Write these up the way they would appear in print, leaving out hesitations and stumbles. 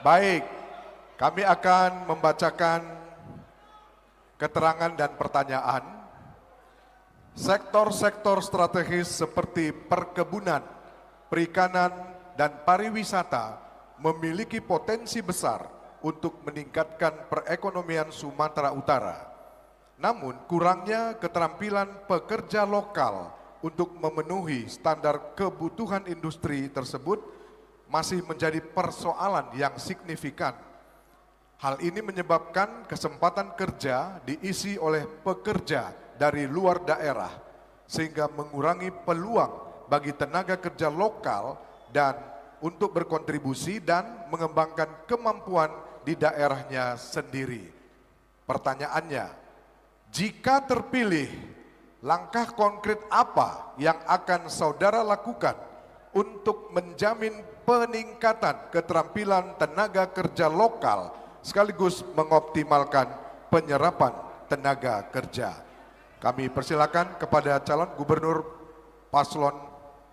Baik, kami akan membacakan keterangan dan pertanyaan. Sektor-sektor strategis seperti perkebunan, perikanan, dan pariwisata memiliki potensi besar untuk meningkatkan perekonomian Sumatera Utara. Namun, kurangnya keterampilan pekerja lokal untuk memenuhi standar kebutuhan industri tersebut masih menjadi persoalan yang signifikan. Hal ini menyebabkan kesempatan kerja diisi oleh pekerja dari luar daerah, sehingga mengurangi peluang bagi tenaga kerja lokal dan untuk berkontribusi dan mengembangkan kemampuan di daerahnya sendiri. Pertanyaannya, jika terpilih, langkah konkret apa yang akan saudara lakukan untuk menjamin peningkatan keterampilan tenaga kerja lokal sekaligus mengoptimalkan penyerapan tenaga kerja? Kami persilakan kepada calon gubernur paslon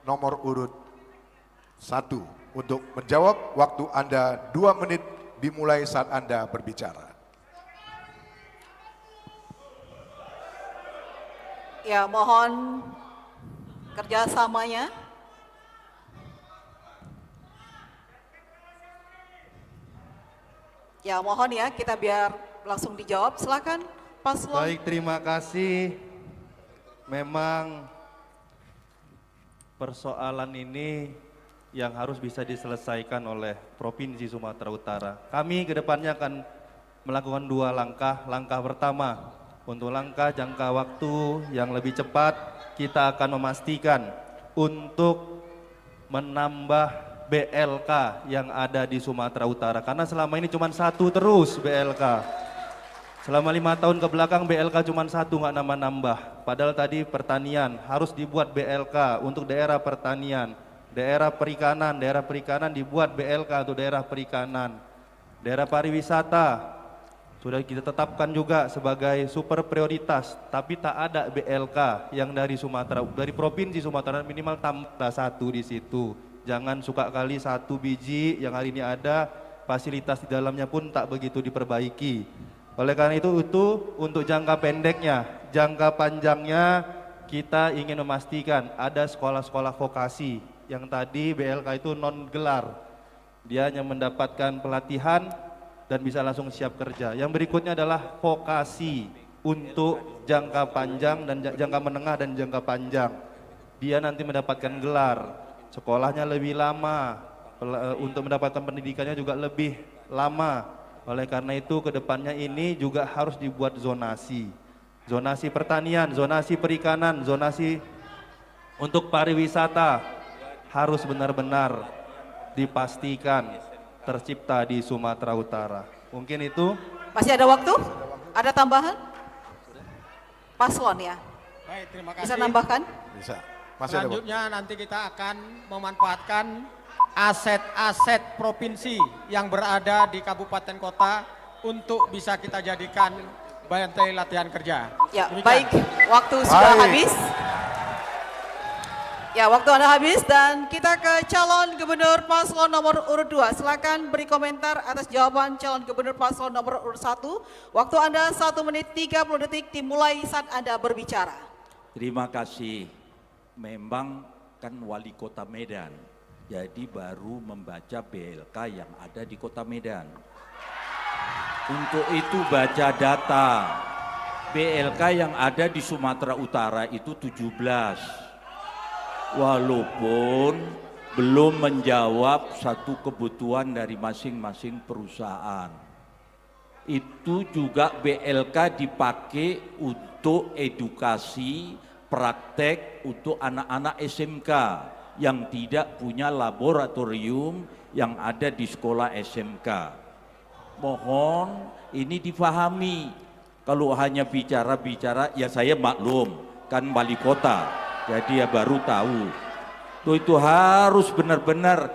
nomor urut 1 untuk menjawab. Waktu Anda 2 menit dimulai saat Anda berbicara. Ya, mohon kerjasamanya. Ya, mohon ya, kita biar langsung dijawab. Silakan, paslon. Baik, terima kasih. Memang persoalan ini yang harus bisa diselesaikan oleh Provinsi Sumatera Utara. Kami kedepannya akan melakukan 2 langkah. Langkah pertama, untuk langkah jangka waktu yang lebih cepat, kita akan memastikan untuk menambah BLK yang ada di Sumatera Utara. Karena selama ini cuma 1 terus BLK. Selama 5 tahun ke belakang BLK cuma 1, nggak nambah-nambah. Padahal tadi pertanian harus dibuat BLK untuk daerah pertanian. Daerah perikanan dibuat BLK untuk daerah perikanan. Daerah pariwisata sudah kita tetapkan juga sebagai super prioritas, tapi tak ada BLK yang dari Sumatera, dari Provinsi Sumatera, minimal tambah 1 di situ. Jangan suka kali 1 biji yang hari ini ada, fasilitas di dalamnya pun tak begitu diperbaiki. Oleh karena itu untuk jangka pendeknya, jangka panjangnya kita ingin memastikan ada sekolah-sekolah vokasi yang tadi BLK itu non gelar. Dia hanya mendapatkan pelatihan dan bisa langsung siap kerja. Yang berikutnya adalah vokasi untuk jangka panjang dan jangka menengah dan jangka panjang. Dia nanti mendapatkan gelar, sekolahnya lebih lama, untuk mendapatkan pendidikannya juga lebih lama. Oleh karena itu kedepannya ini juga harus dibuat zonasi. Zonasi pertanian, zonasi perikanan, zonasi untuk pariwisata harus benar-benar dipastikan tercipta di Sumatera Utara. Mungkin itu. Masih ada waktu? Ada tambahan? Paslon ya? Baik, terima kasih. Bisa nambahkan? Bisa. Masih ada waktu. Selanjutnya nanti kita akan memanfaatkan aset-aset provinsi yang berada di kabupaten kota untuk bisa kita jadikan bantai latihan kerja. Ya, Demikian. baik. Waktu sudah habis. Ya, waktu Anda habis dan kita ke calon gubernur paslon nomor urut 2. Silakan beri komentar atas jawaban calon gubernur paslon nomor urut 1. Waktu Anda 1 menit 30 detik dimulai saat Anda berbicara. Terima kasih. Memang kan wali kota Medan, jadi baru membaca BLK yang ada di kota Medan. Untuk itu baca data. BLK yang ada di Sumatera Utara itu 17. Walaupun belum menjawab satu kebutuhan dari masing-masing perusahaan. Itu juga BLK dipakai untuk edukasi, praktek untuk anak-anak SMK yang tidak punya laboratorium yang ada di sekolah SMK. Mohon ini difahami. Kalau hanya bicara-bicara, ya saya maklum, kan wali kota. Jadi ya baru tahu. Itu harus benar-benar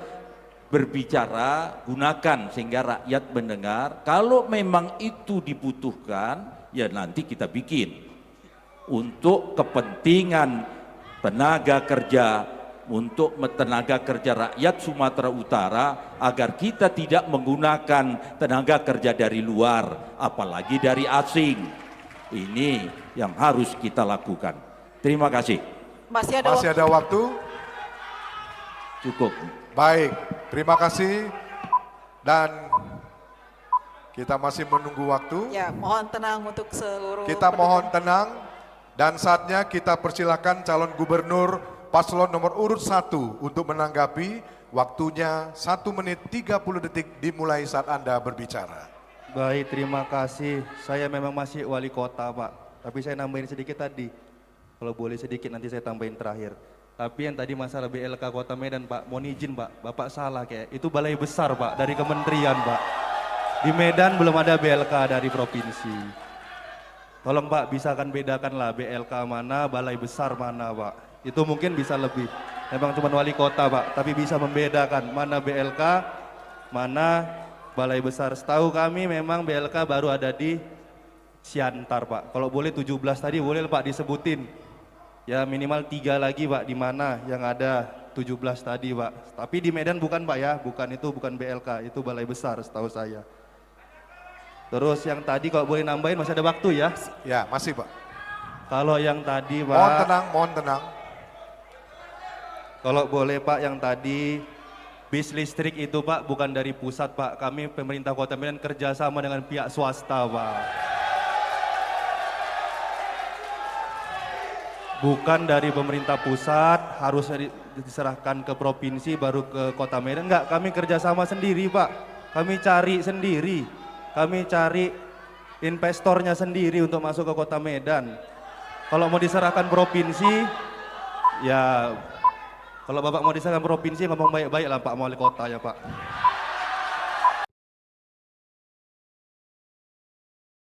berbicara, gunakan sehingga rakyat mendengar. Kalau memang itu dibutuhkan, ya nanti kita bikin. Untuk kepentingan tenaga kerja untuk tenaga kerja rakyat Sumatera Utara agar kita tidak menggunakan tenaga kerja dari luar, apalagi dari asing. Ini yang harus kita lakukan. Terima kasih. Masih ada Masih ada waktu? Cukup. Baik, terima kasih. Dan kita masih menunggu waktu. Ya, mohon tenang untuk seluruh Kita pendukung. mohon tenang dan saatnya kita persilakan calon gubernur paslon nomor urut 1 untuk menanggapi. Waktunya 1 menit 30 detik dimulai saat Anda berbicara. Baik, terima kasih. Saya memang masih wali kota, Pak. Tapi saya nambahin sedikit tadi. Kalau boleh sedikit nanti saya tambahin terakhir. Tapi yang tadi masalah BLK Kota Medan, Pak, mohon izin, Pak. Bapak salah kayak. Itu balai besar, Pak, dari kementerian, Pak. Di Medan belum ada BLK dari provinsi. Tolong, Pak, bisa kan bedakan lah BLK mana, balai besar mana, Pak. Itu mungkin bisa lebih. Memang cuma wali kota, Pak, tapi bisa membedakan mana BLK, mana balai besar. Setahu kami memang BLK baru ada di Siantar, Pak. Kalau boleh 17 tadi boleh, Pak, disebutin. Ya minimal 3 lagi, Pak, di mana yang ada 17 tadi, Pak. Tapi di Medan bukan, Pak, ya. Bukan, itu bukan BLK, itu balai besar setahu saya. Terus yang tadi kalau boleh nambahin masih ada waktu ya. Ya, masih Pak. Kalau yang tadi, Pak. Mohon tenang, mohon tenang. Kalau boleh, Pak, yang tadi bis listrik itu, Pak, bukan dari pusat, Pak. Kami pemerintah Kota Medan kerjasama dengan pihak swasta, Pak. Bukan dari pemerintah pusat, harus diserahkan ke provinsi baru ke Kota Medan. Enggak, kami kerjasama sendiri, Pak. Kami cari sendiri. Kami cari investornya sendiri untuk masuk ke Kota Medan. Kalau mau diserahkan provinsi, ya kalau Bapak mau diserahkan provinsi ngomong baik-baik lah Pak Wali Kota ya Pak.